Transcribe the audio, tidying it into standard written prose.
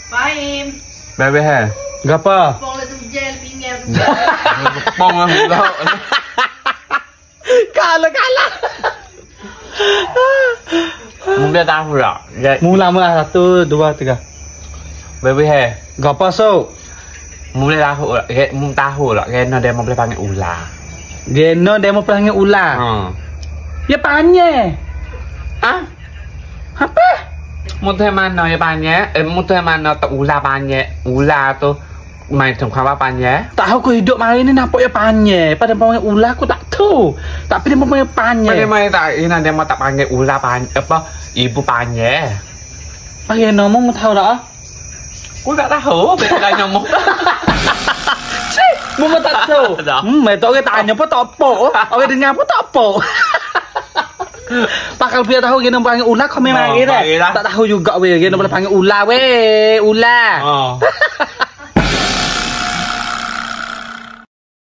Fahim. Bebe he. Gapa? Pong le tu gel pinggan. Pong lah mula. Kalah. Mula tahu tak? Mula 1, 2, 3. Bebe he. Gapa so? Mula tahu tak? Mula tahu tak? Kena dia mau boleh panggil ular. Geno demo panggil ular. Ya panjang. Ah? Apa? Mutai mana ya panjang? Mutai mana tak ular panjang? Ular tu main tentang apa panjang? Tahu aku hidup hari ni nampak ya panjang. Pada panggil ular aku tak tahu. Tapi dia mau panggil panjang. Bagaimana tak? Ini dia mau tak panggil ular panjang apa? Ibu panjang. Panggil ngomong tahu tak? Aku tak tahu. Bagaimana ngomong? Mu tak tahu. Betul orang tanya pun tak apa. Orang dengar pun tak apa. Pakal dia tahu kita panggil ular kau memang gitu. Tak tahu juga we kita boleh panggil ular we. Ular.